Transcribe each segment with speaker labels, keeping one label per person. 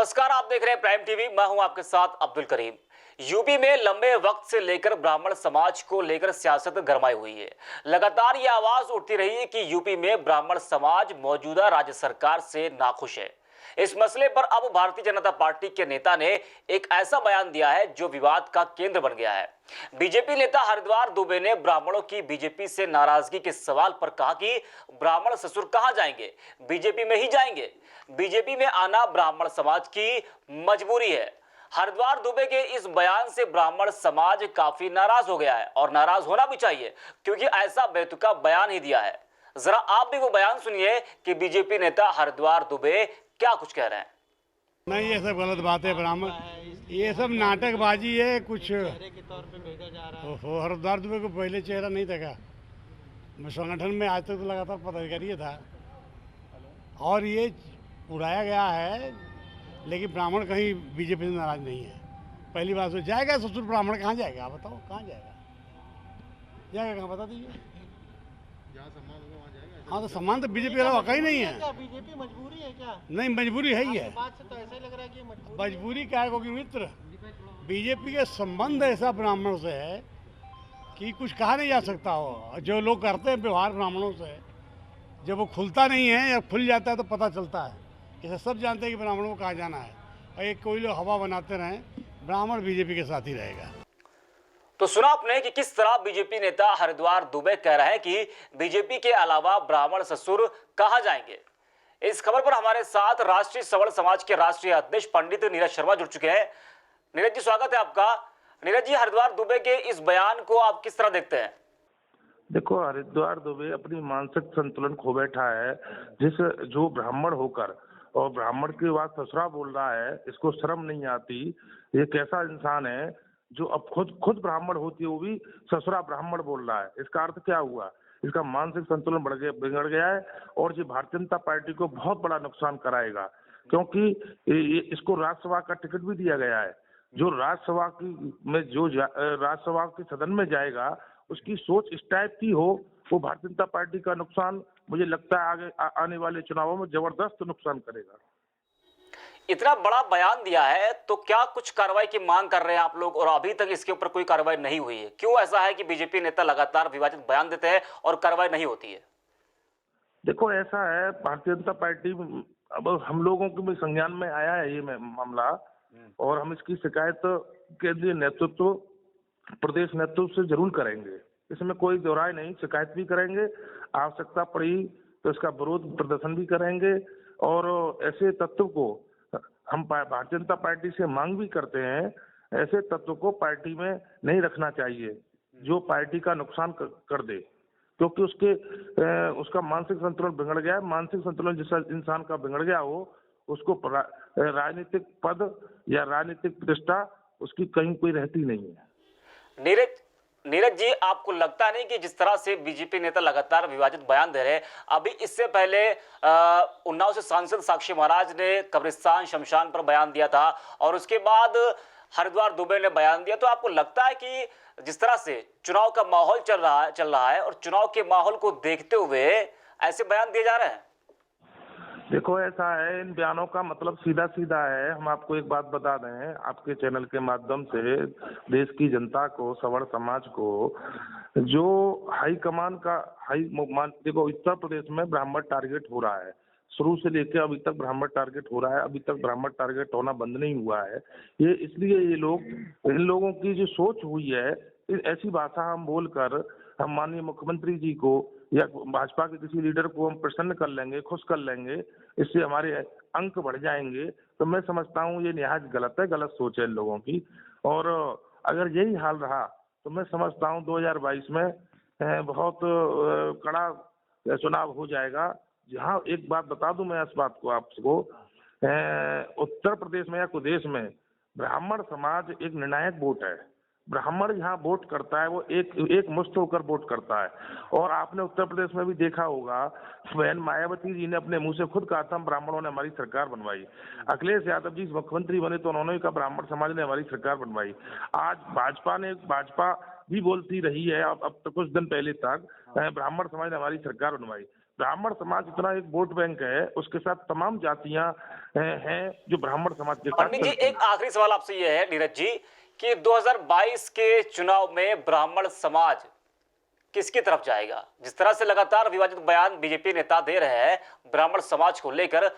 Speaker 1: नमस्कार, आप देख रहे हैं प्राइम टीवी। मैं हूं आपके साथ अब्दुल करीम। यूपी में लंबे वक्त से लेकर ब्राह्मण समाज को लेकर सियासत गरमाई हुई है। लगातार ये आवाज उठती रही है कि यूपी में ब्राह्मण समाज मौजूदा राज्य सरकार से नाखुश है। इस मसले पर अब भारतीय जनता पार्टी के नेता ने एक ऐसा बयान दिया है जो विवाद का केंद्र बन गया है। बीजेपी नेता हरिद्वार दुबे ने ब्राह्मणों की बीजेपी से नाराजगी के सवाल पर कहा कि ब्राह्मण ससुर कहां जाएंगे, बीजेपी में ही जाएंगे। बीजेपी में आना ब्राह्मण समाज की मजबूरी है। हरिद्वार दुबे के इस बयान से ब्राह्मण समाज काफी नाराज हो गया है और नाराज होना भी चाहिए, क्योंकि ऐसा बेतुका बयान ही दिया है। जरा आप भी वो बयान सुनिए कि बीजेपी नेता हरिद्वार दुबे क्या कुछ कह रहे हैं।
Speaker 2: नहीं, ये सब गलत बात है। ब्राह्मण ये सब नाटकबाजी है। कुछ
Speaker 3: चेहरे के तौर पे भेजा जा रहा है।
Speaker 2: हरिद्वार दुबे को पहले चेहरा नहीं देखा। मैं संगठन में आज तक तो लगातार पदाधिकारी था और ये उड़ाया गया है, लेकिन ब्राह्मण कहीं बीजेपी से नाराज नहीं है। पहली बात तो जाएगा ससुर, ब्राह्मण कहाँ जाएगा? आप बताओ कहाँ जाएगा? जाएगा कहाँ, बता दीजिए। हाँ, तो सम्मान तो बीजेपी का वाकई नहीं है।
Speaker 3: क्या बीजेपी मजबूरी है क्या?
Speaker 2: नहीं, मजबूरी है ही है।
Speaker 3: बात से तो ऐसा ही लग रहा है कि
Speaker 2: मजबूरी क्या है? क्योंकि मित्र, बीजेपी के संबंध ऐसा ब्राह्मणों से है कि कुछ कहा नहीं जा सकता हो। जो लोग करते हैं व्यवहार ब्राह्मणों से, जब वो खुलता नहीं है या खुल जाता है तो पता चलता है। इसे सब जानते हैं कि ब्राह्मणों को कहाँ जाना है, और एक कोई लोग हवा बनाते रहें, ब्राह्मण बीजेपी के साथ ही रहेगा।
Speaker 1: तो सुना आपने कि किस तरह बीजेपी नेता हरिद्वार दुबे कह रहे हैं कि बीजेपी के अलावा ब्राह्मण ससुर कहां जाएंगे। इस खबर पर हमारे साथ राष्ट्रीय सवर्ण समाज के राष्ट्रीय अध्यक्ष पंडित नीरज शर्मा जुड़ चुके हैं। नीरज जी, स्वागत है आपका। नीरज जी, हरिद्वार दुबे के इस बयान को आप किस तरह देखते हैं?
Speaker 4: देखो, हरिद्वार दुबे अपनी मानसिक संतुलन खो बैठा है। जो ब्राह्मण होकर और ब्राह्मण की बात ससुरा बोल रहा है, इसको शर्म नहीं आती। ये कैसा इंसान है जो अब खुद ब्राह्मण होती वो भी ससुरा ब्राह्मण बोल रहा है। इसका अर्थ क्या हुआ? इसका मानसिक संतुलन बिगड़ गया है और ये भारतीय जनता पार्टी को बहुत बड़ा नुकसान कराएगा, क्योंकि इसको राज्यसभा का टिकट भी दिया गया है। जो राज्यसभा के सदन में जाएगा, उसकी सोच इस टाइप की हो, वो भारतीय जनता पार्टी का नुकसान, मुझे लगता है आगे आने वाले चुनावों में जबरदस्त नुकसान करेगा।
Speaker 1: इतना बड़ा बयान दिया है तो क्या कुछ कार्रवाई की मांग कर रहे हैं आप लोग, और अभी तक इसके ऊपर कोई कार्रवाई नहीं हुई है? क्यों ऐसा है कि बीजेपी नेता लगातार विवादित बयान देते हैं और कार्रवाई नहीं होती है?
Speaker 4: देखो, ऐसा है, भारतीय जनता पार्टी अब हम लोगों के भी संज्ञान में आया है ये मामला, और हम इसकी शिकायत केंद्रीय नेतृत्व, प्रदेश नेतृत्व से जरूर करेंगे। इसमें कोई दो राय नहीं, शिकायत भी करेंगे, आवश्यकता पड़ी तो इसका विरोध प्रदर्शन भी करेंगे। और ऐसे तत्व को हम भारतीय जनता पार्टी से मांग भी करते हैं, ऐसे तत्व को पार्टी में नहीं रखना चाहिए जो पार्टी का नुकसान कर दे, क्योंकि उसका मानसिक संतुलन बिगड़ गया है। मानसिक संतुलन जिस इंसान का बिगड़ गया हो, उसको राजनीतिक पद या राजनीतिक प्रतिष्ठा उसकी कहीं कोई रहती नहीं है।
Speaker 1: नीरज जी, आपको लगता नहीं कि जिस तरह से बीजेपी नेता लगातार विवादित बयान दे रहे हैं, अभी इससे पहले उन्नाव से सांसद साक्षी महाराज ने कब्रिस्तान शमशान पर बयान दिया था, और उसके बाद हरिद्वार दुबे ने बयान दिया, तो आपको लगता है कि जिस तरह से चुनाव का माहौल चल रहा है और चुनाव के माहौल को देखते हुए ऐसे बयान दिए जा रहे हैं?
Speaker 4: देखो, ऐसा है, इन बयानों का मतलब सीधा सीधा है। हम आपको एक बात बता दें, आपके चैनल के माध्यम से देश की जनता को, सवर्ण समाज को, जो हाईकमान का देखो, उत्तर प्रदेश में ब्राह्मण टारगेट हो रहा है, शुरू से लेकर अभी तक ब्राह्मण टारगेट हो रहा है। अभी तक ब्राह्मण टारगेट होना बंद नहीं हुआ है। ये इसलिए इन लोगों की जो सोच हुई है, ऐसी भाषा हम बोलकर हम माननीय मुख्यमंत्री जी को या भाजपा के किसी लीडर को हम प्रसन्न कर लेंगे, खुश कर लेंगे, इससे हमारे अंक बढ़ जाएंगे। तो मैं समझता हूँ ये निहायत गलत है, गलत सोच है इन लोगों की। और अगर यही हाल रहा तो मैं समझता हूँ 2022 में बहुत कड़ा चुनाव हो जाएगा। जहाँ एक बात बता दूं मैं इस बात को आपको, उत्तर प्रदेश में या प्रदेश में ब्राह्मण समाज एक निर्णायक वोट है। ब्राह्मण यहाँ वोट करता है, वो एक मुश्त होकर वोट करता है। और आपने उत्तर प्रदेश में भी देखा होगा, बहन मायावती जी ने अपने मुंह से खुद कहा था, ब्राह्मणों ने हमारी सरकार बनवाई। अखिलेश यादव जी मुख्यमंत्री बने तो उन्होंने कहा ब्राह्मण समाज ने हमारी सरकार बनवाई। आज भाजपा भी बोलती रही है, अब तो कुछ दिन पहले तक ब्राह्मण समाज ने हमारी सरकार बनवाई। ब्राह्मण समाज इतना एक वोट बैंक है, उसके साथ तमाम जातियां हैं जो ब्राह्मण समाज के साथ
Speaker 1: पंडित जी,
Speaker 4: चलती हैं।
Speaker 1: एक आखिरी सवाल आपसे यह है नीरज जी कि 2022 के चुनाव में ब्राह्मण समाज किसकी तरफ जाएगा? जिस तरह से लगातार विवादित बयान बीजेपी नेता दे रहे हैं ब्राह्मण समाज को लेकर,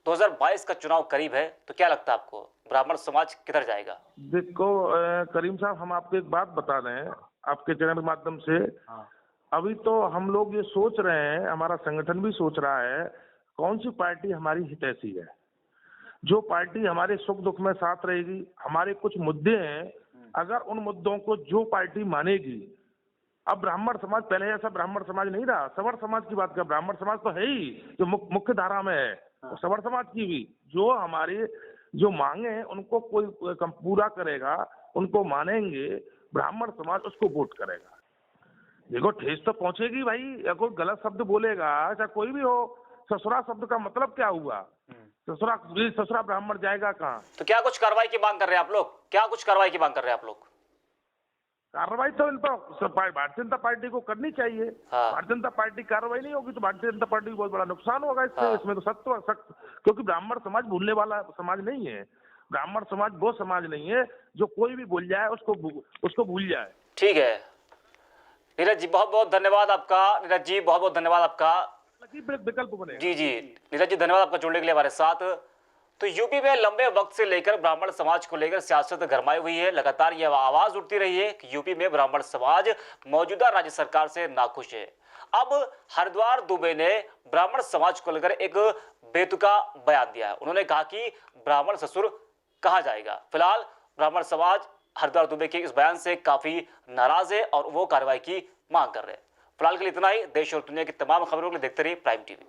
Speaker 1: 2022 का चुनाव करीब है, तो क्या लगता है आपको ब्राह्मण समाज किधर जाएगा?
Speaker 4: देखो करीम साहब, हम आपको एक बात बता दें आपके चैनल के माध्यम से। अभी तो हम लोग ये सोच रहे हैं, हमारा संगठन भी सोच रहा है कौन सी पार्टी हमारी हितैषी है, जो पार्टी हमारे सुख दुख में साथ रहेगी। हमारे कुछ मुद्दे हैं, अगर उन मुद्दों को जो पार्टी मानेगी। अब ब्राह्मण समाज पहले ऐसा ब्राह्मण समाज नहीं रहा, सवर्ण समाज की बात कर, ब्राह्मण समाज तो है ही जो मुख्य धारा में है, तो सवर्ण समाज की भी जो हमारी जो मांगे हैं उनको कोई पूरा करेगा, उनको मानेंगे, ब्राह्मण समाज उसको वोट करेगा। देखो ठेस तो पहुंचेगी भाई, या कोई गलत शब्द बोलेगा, चाहे कोई भी हो। ससुरा शब्द का मतलब क्या हुआ? ससुरा ब्राह्मण जाएगा कहाँ?
Speaker 1: तो क्या कुछ कार्रवाई की मांग कर रहे हैं आप लोग? क्या कुछ कार्रवाई की मांग कर रहे हैं आप लोग?
Speaker 4: कार्रवाई तो इन पर भारतीय जनता पार्टी को करनी चाहिए।
Speaker 1: हाँ।
Speaker 4: भारतीय जनता पार्टी कार्रवाई नहीं होगी तो भारतीय जनता पार्टी को बहुत बड़ा नुकसान होगा इससे।
Speaker 1: हाँ।
Speaker 4: इसमें तो सख्त, क्योंकि ब्राह्मण समाज भूलने वाला समाज नहीं है। ब्राह्मण समाज वो समाज नहीं है जो कोई भी भूल जाए उसको भूल जाए।
Speaker 1: ठीक है नीरज जी, बहुत बहुत धन्यवाद आपका। नीरज जी, बहुत बहुत धन्यवाद आपका।
Speaker 4: विकल्प बने।
Speaker 1: जी जी नीरज जी, धन्यवाद आपका जुड़ने के लिए हमारे साथ। तो यूपी में लंबे वक्त से लेकर ब्राह्मण समाज को लेकर सियासत गरमाई हुई है। लगातार यह आवाज उठती रही है कि यूपी में ब्राह्मण समाज मौजूदा राज्य सरकार से नाखुश है। अब हरिद्वार दुबे ने ब्राह्मण समाज को लेकर एक बेतुका बयान दिया है। उन्होंने कहा कि ब्राह्मण ससुर कहा जाएगा। फिलहाल ब्राह्मण समाज हरिद्वार दुबे के इस बयान से काफी नाराज है और वो कार्रवाई की मांग कर रहे हैं। फिलहाल के लिए इतना ही। देश और दुनिया की तमाम खबरों के लिए देखते रहिए प्राइम टीवी।